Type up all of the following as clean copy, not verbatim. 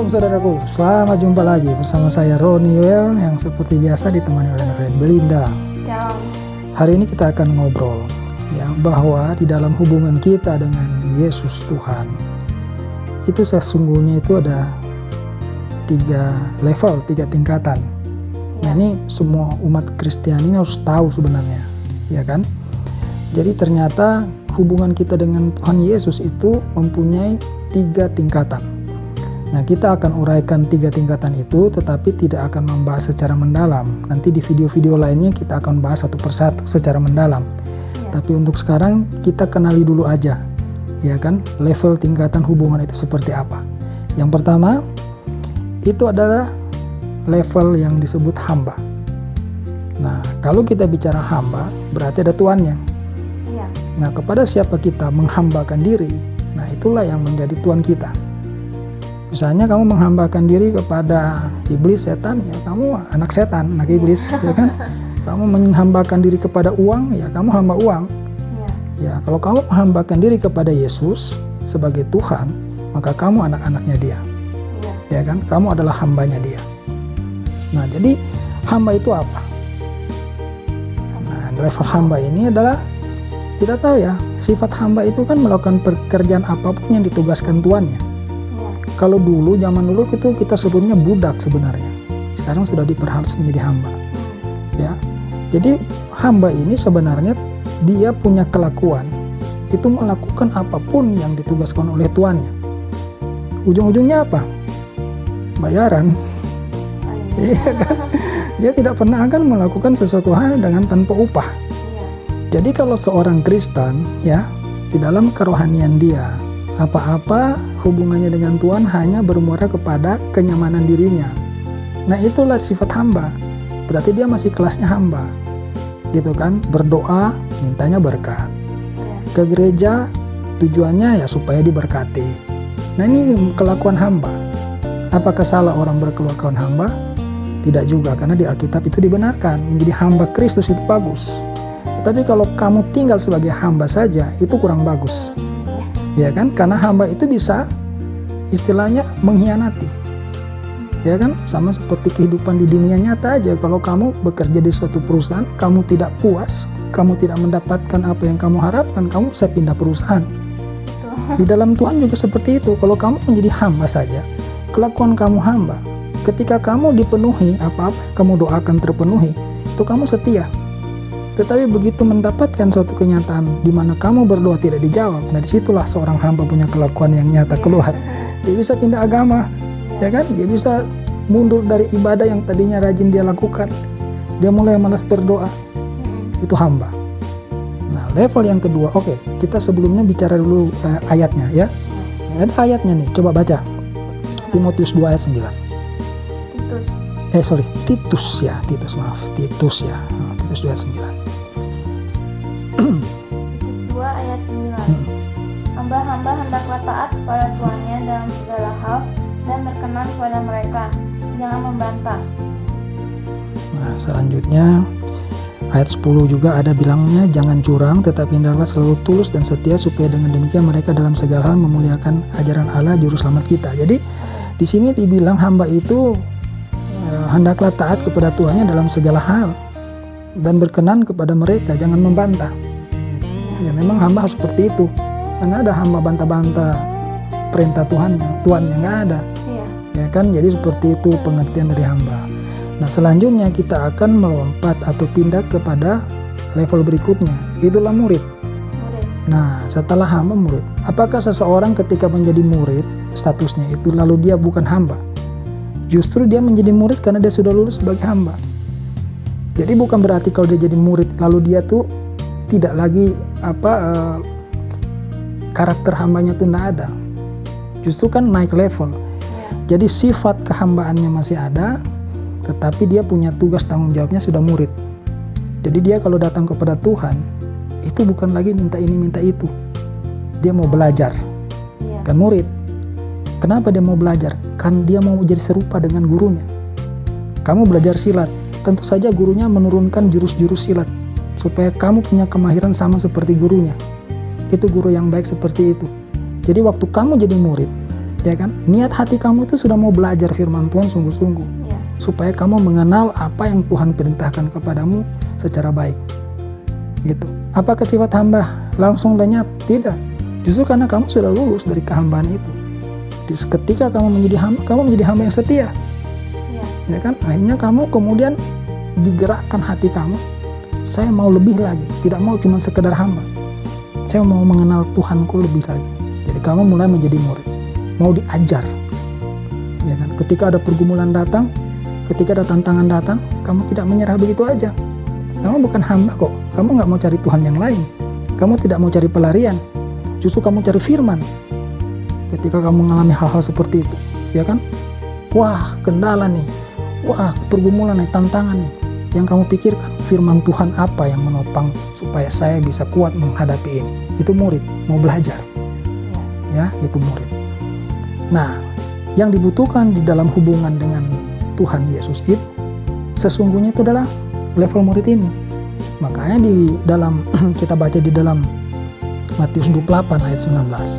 Shalom saudaraku, selamat jumpa lagi bersama saya Roni Well yang seperti biasa ditemani oleh Red Belinda. Shalom. Hari ini kita akan ngobrol ya bahwa di dalam hubungan kita dengan Yesus Tuhan itu sesungguhnya itu ada 3 level, 3 tingkatan. Nah ini semua umat Kristiani ini harus tahu sebenarnya, ya kan? Jadi ternyata hubungan kita dengan Tuhan Yesus itu mempunyai 3 tingkatan. Nah kita akan uraikan 3 tingkatan itu, tetapi tidak akan membahas secara mendalam. Nanti di video-video lainnya kita akan bahas satu persatu secara mendalam. Ya. Tapi untuk sekarang kita kenali dulu aja, ya kan, level tingkatan hubungan itu seperti apa. Yang pertama itu adalah level yang disebut hamba. Nah kalau kita bicara hamba berarti ada tuannya. Ya. Nah kepada siapa kita menghambakan diri, nah itulah yang menjadi tuan kita. Misalnya kamu menghambakan diri kepada iblis, setan, ya kamu anak setan, anak iblis, ya kan? Kamu menghambakan diri kepada uang, ya kamu hamba uang. Ya, kalau kamu menghambakan diri kepada Yesus sebagai Tuhan, maka kamu anak-anaknya Dia. Ya kan? Kamu adalah hambanya Dia. Nah, jadi hamba itu apa? Nah, level hamba ini adalah kita tahu ya, sifat hamba itu kan melakukan pekerjaan apapun yang ditugaskan tuannya. Kalau dulu, zaman dulu itu kita sebutnya budak sebenarnya. Sekarang sudah diperhalus menjadi hamba. Ya. Jadi hamba ini sebenarnya dia punya kelakuan itu melakukan apapun yang ditugaskan oleh tuannya. Ujung-ujungnya apa? Bayaran. Iya kan? Dia tidak pernah akan melakukan sesuatu hal dengan tanpa upah. Jadi kalau seorang Kristen ya, di dalam kerohanian dia, apa-apa hubungannya dengan Tuhan hanya bermuara kepada kenyamanan dirinya. Nah itulah sifat hamba. Berarti dia masih kelasnya hamba, gitu kan? Berdoa mintanya berkat, ke gereja tujuannya ya supaya diberkati. Nah ini kelakuan hamba. Apakah salah orang berkelakuan hamba? Tidak juga, karena di Alkitab itu dibenarkan. Menjadi hamba Kristus itu bagus. Tapi kalau kamu tinggal sebagai hamba saja itu kurang bagus. Ya kan, karena hamba itu bisa istilahnya mengkhianati, ya kan, sama seperti kehidupan di dunia nyata aja. Kalau kamu bekerja di suatu perusahaan, kamu tidak puas, kamu tidak mendapatkan apa yang kamu harapkan, kamu bisa pindah perusahaan. Di dalam Tuhan juga seperti itu. Kalau kamu menjadi hamba saja, kelakuan kamu hamba, ketika kamu dipenuhi, apa-apa yang kamu doakan terpenuhi, itu kamu setia. Tetapi begitu mendapatkan suatu kenyataan di mana kamu berdoa tidak dijawab, nah disitulah seorang hamba punya kelakuan yang nyata keluar. Dia bisa pindah agama, ya kan? Dia bisa mundur dari ibadah yang tadinya rajin dia lakukan. Dia mulai malas berdoa. Itu hamba. Nah, level yang kedua, oke, kita sebelumnya bicara dulu ayatnya ya. Ada ayatnya nih, coba baca. Timotius 2 ayat 9. Titus ya. Titus 2 ayat 9. Titus 2 ayat 9. Hamba-hamba hendaklah taat kepada tuannya dalam segala hal dan berkenan kepada mereka, jangan membantah. Nah, selanjutnya ayat 10 juga ada bilangnya, jangan curang, tetapi hendaklah selalu tulus dan setia, supaya dengan demikian mereka dalam segala hal memuliakan ajaran Allah juru selamat kita. Jadi di sini dibilang hamba itu hendaklah taat kepada tuannya dalam segala hal dan berkenan kepada mereka, jangan membantah. Ya memang hamba harus seperti itu. Karena ada hamba bantah-bantah perintah tuannya nggak ada. Ya kan, jadi seperti itu pengertian dari hamba. Nah selanjutnya kita akan melompat atau pindah kepada level berikutnya, itulah murid. Nah setelah hamba, murid. Apakah seseorang ketika menjadi murid statusnya itu lalu dia bukan hamba? Justru dia menjadi murid karena dia sudah lulus sebagai hamba. Jadi bukan berarti kalau dia jadi murid lalu dia tuh tidak lagi karakter hambanya tuh tidak ada. Justru kan naik level. Jadi sifat kehambaannya masih ada, tetapi dia punya tugas tanggung jawabnya sudah murid. Jadi dia kalau datang kepada Tuhan itu bukan lagi minta ini minta itu. Dia mau belajar. Kan murid. Kenapa dia mau belajar? Kan dia mau jadi serupa dengan gurunya. Kamu belajar silat, tentu saja gurunya menurunkan jurus-jurus silat supaya kamu punya kemahiran sama seperti gurunya. Itu guru yang baik seperti itu. Jadi waktu kamu jadi murid, Ya kan? Niat hati kamu itu sudah mau belajar firman Tuhan sungguh-sungguh. Iya. Supaya kamu mengenal apa yang Tuhan perintahkan kepadamu secara baik. Gitu. Apakah sifat hamba langsung lenyap? Tidak. Justru karena kamu sudah lulus dari kehambaan itu. Ketika kamu menjadi hamba yang setia. Iya. Ya kan? Akhirnya kamu kemudian digerakkan hati kamu. Saya mau lebih lagi. Tidak mau cuma sekedar hamba. Saya mau mengenal Tuhanku lebih lagi. Jadi kamu mulai menjadi murid. Mau diajar. Ya kan? Ketika ada pergumulan datang, ketika ada tantangan datang, kamu tidak menyerah begitu aja. Kamu bukan hamba kok. Kamu nggak mau cari Tuhan yang lain. Kamu tidak mau cari pelarian. Justru kamu cari firman. Ketika kamu mengalami hal-hal seperti itu, ya kan? Wah, kendala nih. Wah, pergumulan nih, tantangan nih. Yang kamu pikirkan, firman Tuhan apa yang menopang supaya saya bisa kuat menghadapi ini. Itu murid, mau belajar. Ya, itu murid. Nah, yang dibutuhkan di dalam hubungan dengan Tuhan Yesus itu sesungguhnya itu adalah level murid ini. Makanya di dalam kita baca di dalam Matius 28 ayat 19.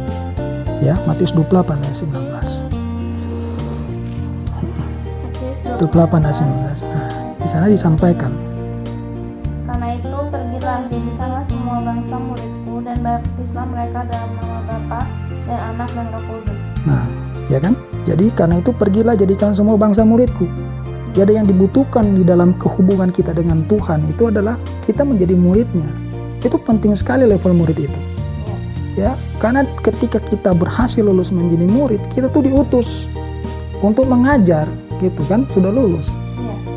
Ya, Matius 28 ayat 19. 28 ayat 19. Nah, di sana disampaikan. Karena itu pergilah, jadikanlah semua bangsa muridku dan baptislah mereka dalam nama Bapa dan Anak dan Roh Kudus. Nah, ya kan? Jadi karena itu pergilah jadikan semua bangsa muridku. Jadi yang dibutuhkan di dalam kehubungan kita dengan Tuhan itu adalah kita menjadi muridnya. Itu penting sekali level murid itu. Ya, karena ketika kita berhasil lulus menjadi murid, kita tuh diutus untuk mengajar, gitu kan? Sudah lulus.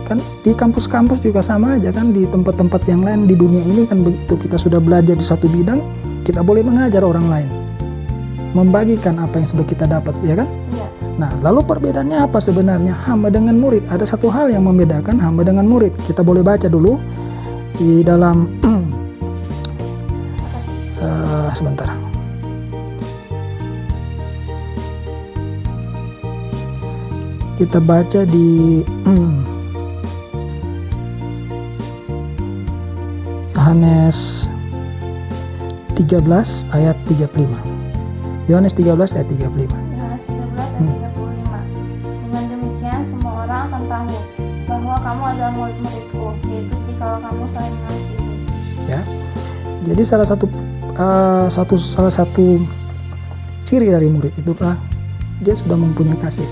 Kan di kampus-kampus juga sama aja kan, di tempat-tempat yang lain di dunia ini kan begitu. Kita sudah belajar di satu bidang, kita boleh mengajar orang lain. Membagikan apa yang sudah kita dapat, ya kan? Iya. Nah, lalu perbedaannya apa sebenarnya hamba dengan murid? Ada satu hal yang membedakan hamba dengan murid. Kita boleh baca dulu di dalam sebentar. Kita baca di Yohanes 13 ayat 35. Yohanes 13 ayat 35. Yohanes 13 ayat 35. Dengan demikian semua orang akan tahu bahwa kamu adalah murid-muridku, yaitu jikalau kamu saling mengasihi. Ya. Jadi salah satu ciri dari murid itu adalah dia sudah mempunyai kasih.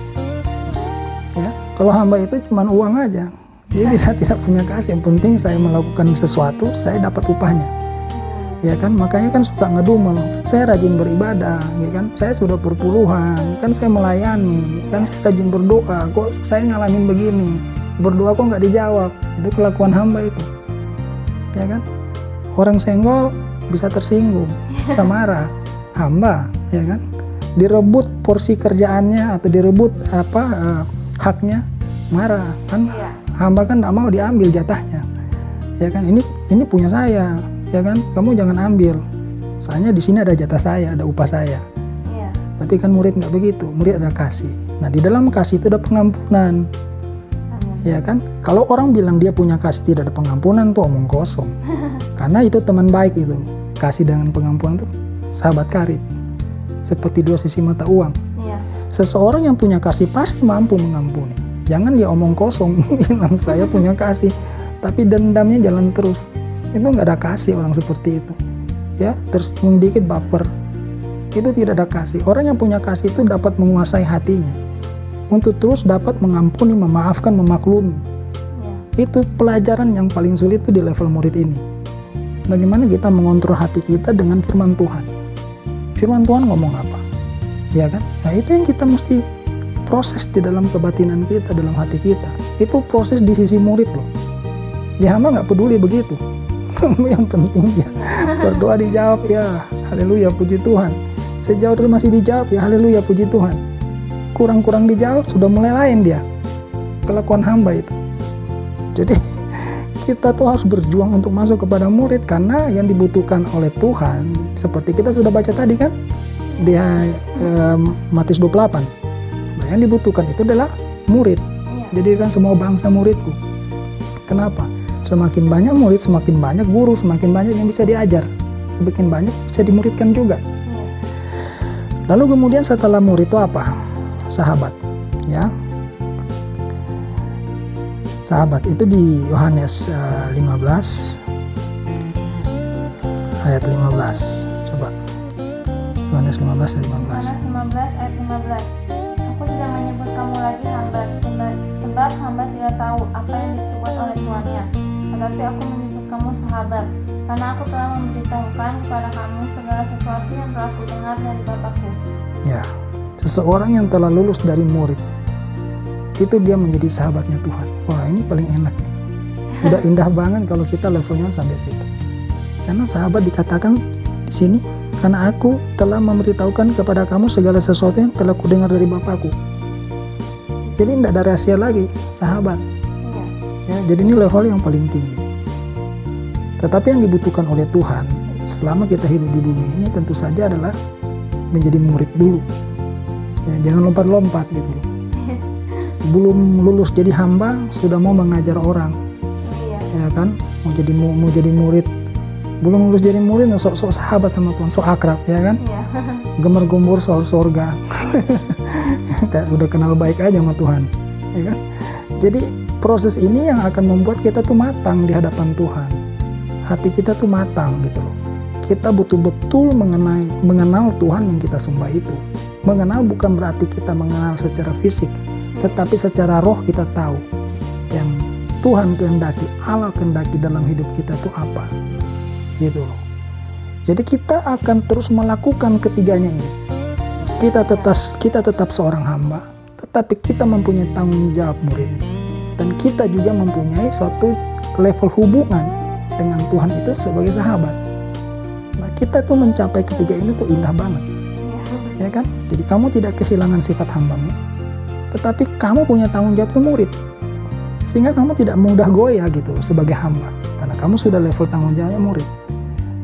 Ya, kalau hamba itu cuma uang aja, dia bisa tidak punya kasih. Yang penting saya melakukan sesuatu, saya dapat upahnya. Ya kan, makanya kan suka ngedumel. Saya rajin beribadah, ya kan. Saya sudah berpuluhan, kan saya melayani, kan saya rajin berdoa. Kok saya ngalamin begini? Berdoa kok nggak dijawab? Itu kelakuan hamba itu. Ya kan? Orang senggol bisa tersinggung, bisa marah. Hamba, ya kan? Direbut porsi kerjaannya atau direbut haknya, marah kan. Iya. Hamba kan nggak mau diambil jatahnya, ya kan. Ini punya saya, ya kan. Kamu jangan ambil, soalnya di sini ada jatah saya, ada upah saya. Iya. Tapi kan murid nggak begitu, murid ada kasih. Nah, di dalam kasih itu ada pengampunan, ya kan. Kalau orang bilang dia punya kasih tidak ada pengampunan, tuh omong kosong. Karena itu teman baik itu, kasih dengan pengampunan itu sahabat karib, seperti dua sisi mata uang. Iya. Seseorang yang punya kasih pasti mampu mengampuni. Jangan dia omong kosong bilang saya punya kasih, tapi dendamnya jalan terus. Itu nggak ada kasih orang seperti itu. Ya, tersinggung dikit baper. Itu tidak ada kasih. Orang yang punya kasih itu dapat menguasai hatinya untuk terus dapat mengampuni, memaafkan, memaklumi. Iya. Itu pelajaran yang paling sulit itu di level murid ini. Bagaimana kita mengontrol hati kita dengan firman Tuhan. Firman Tuhan ngomong apa? Ya kan? Nah, itu yang kita mesti proses di dalam kebatinan kita, dalam hati kita. Itu proses di sisi murid loh. Di hamba nggak peduli begitu. Yang penting ya berdoa dijawab, ya haleluya puji Tuhan. Sejauh itu masih dijawab, ya haleluya puji Tuhan. Kurang-kurang dijawab sudah mulai lain dia. Kelakuan hamba itu. Jadi kita tuh harus berjuang untuk masuk kepada murid, karena yang dibutuhkan oleh Tuhan seperti kita sudah baca tadi kan di Matius 28. Nah, yang dibutuhkan itu adalah murid. Jadikan semua bangsa muridku. Kenapa? Semakin banyak murid, semakin banyak guru, semakin banyak yang bisa diajar, semakin banyak bisa dimuridkan juga. Lalu kemudian setelah murid itu apa? sahabat, ya. Sahabat itu di Yohanes 15 ayat 15. Coba. Yohanes 15 ayat 15. Yohanes 15 ayat 15. Aku tidak menyebut kamu lagi hamba, sebab hamba tidak tahu apa yang diperbuat oleh tuannya. Tetapi aku menyebut kamu sahabat, karena aku telah memberitahukan kepada kamu segala sesuatu yang telah kudengar dari Bapakku. Ya, seseorang yang telah lulus dari murid, itu dia menjadi sahabatnya Tuhan. Wah, ini paling enak nih. Udah indah banget kalau kita levelnya sampai situ. Karena sahabat dikatakan di sini, karena aku telah memberitahukan kepada kamu segala sesuatu yang telah kudengar dari Bapakku. Jadi tidak ada rahasia lagi, sahabat. Iya. Ya, jadi ini level yang paling tinggi. Tetapi yang dibutuhkan oleh Tuhan selama kita hidup di bumi ini tentu saja adalah menjadi murid dulu. Ya, jangan lompat-lompat gitu loh. Belum lulus jadi hamba sudah mau mengajar orang. Iya. Ya kan, mau jadi murid, belum lulus jadi murid sok-sok sahabat sama Tuhan, sok akrab, ya kan, Iya. gemar-gembor soal surga. Kayak udah kenal baik aja sama Tuhan, ya kan. Jadi proses ini yang akan membuat kita tuh matang di hadapan Tuhan, hati kita tuh matang gitu loh. Kita betul-betul mengenal Tuhan yang kita sembah itu. Mengenal bukan berarti kita mengenal secara fisik, tetapi secara roh kita tahu yang Tuhan kehendaki, Allah kehendaki dalam hidup kita itu apa, gitu loh. Jadi kita akan terus melakukan ketiganya ini. Kita tetap seorang hamba, tetapi kita mempunyai tanggung jawab murid, dan kita juga mempunyai suatu level hubungan dengan Tuhan itu sebagai sahabat. Nah, kita tuh mencapai ketiga ini tuh indah banget, ya kan? Jadi kamu tidak kehilangan sifat hambamu, tetapi kamu punya tanggung jawab tuh murid, sehingga kamu tidak mudah goyah gitu sebagai hamba, karena kamu sudah level tanggung jawabnya murid.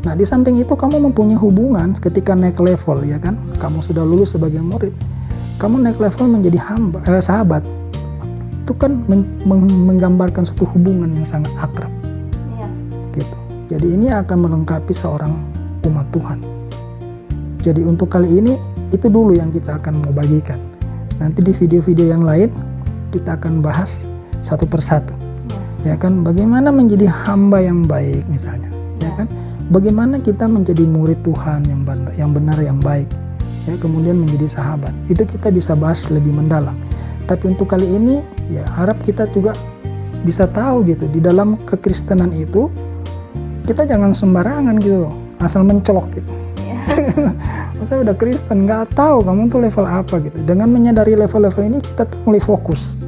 Nah, di samping itu kamu mempunyai hubungan ketika naik level, ya kan? Kamu sudah lulus sebagai murid, kamu naik level menjadi sahabat. Itu kan menggambarkan suatu hubungan yang sangat akrab. Iya. Gitu. Jadi ini akan melengkapi seorang umat Tuhan. Jadi untuk kali ini itu dulu yang kita akan mau bagikan. Nanti di video-video yang lain kita akan bahas satu persatu. Ya kan, bagaimana menjadi hamba yang baik misalnya, ya kan? Bagaimana kita menjadi murid Tuhan yang benar, yang baik, ya, kemudian menjadi sahabat. Itu kita bisa bahas lebih mendalam. Tapi untuk kali ini, ya harap kita juga bisa tahu gitu, di dalam kekristenan itu kita jangan sembarangan gitu, asal mencolok gitu. Saya udah Kristen, nggak tahu kamu tuh level apa gitu. Dengan menyadari level-level ini, kita tuh mulai fokus.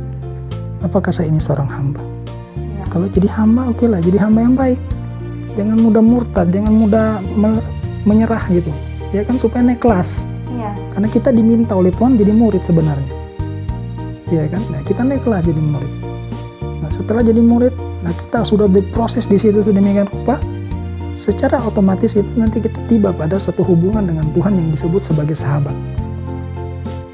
Apakah saya ini seorang hamba? Iya. Kalau jadi hamba, oke lah, jadi hamba yang baik. Jangan mudah murtad, jangan mudah menyerah gitu, ya kan, supaya naik kelas. Iya. Karena kita diminta oleh Tuhan jadi murid sebenarnya, ya kan. Nah, kita naik kelas jadi murid. Nah, setelah jadi murid, nah kita sudah diproses di situ sedemikian rupa, secara otomatis itu nanti kita tiba pada suatu hubungan dengan Tuhan yang disebut sebagai sahabat.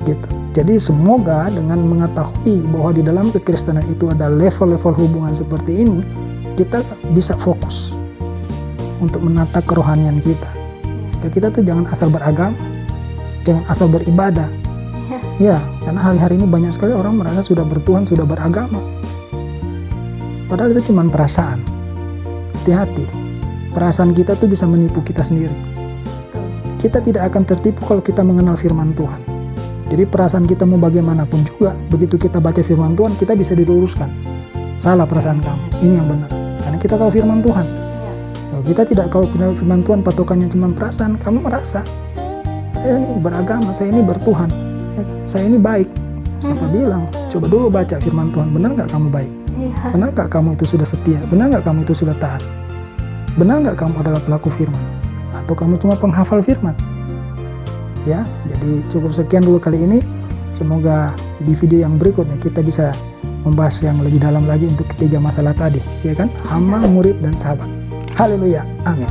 Gitu. Jadi semoga dengan mengetahui bahwa di dalam kekristenan itu ada level-level hubungan seperti ini, kita bisa fokus untuk menata kerohanian kita. Ya, kita tuh jangan asal beragama, jangan asal beribadah. Ya, karena hari-hari ini banyak sekali orang merasa sudah bertuhan, sudah beragama. Padahal itu cuma perasaan. Hati-hati. Perasaan kita tuh bisa menipu kita sendiri. Kita tidak akan tertipu kalau kita mengenal firman Tuhan. Jadi perasaan kita mau bagaimanapun juga, begitu kita baca firman Tuhan, kita bisa diluruskan. Salah perasaan kamu, ini yang benar. Karena kita tahu firman Tuhan. Kita tidak, kalau firman Tuhan patokannya cuma perasaan, kamu merasa saya ini beragama, saya ini bertuhan, ya, saya ini baik. Siapa bilang? Coba dulu baca firman Tuhan, benar nggak kamu baik? Benar nggak kamu itu sudah setia? Benar nggak kamu itu sudah taat? Benar nggak kamu adalah pelaku firman? Atau kamu cuma penghafal firman? Ya, jadi cukup sekian dulu kali ini. Semoga di video yang berikutnya kita bisa membahas yang lebih dalam lagi untuk ketiga masalah tadi, ya kan? Hamba, murid, dan sahabat. Haleluya, amin.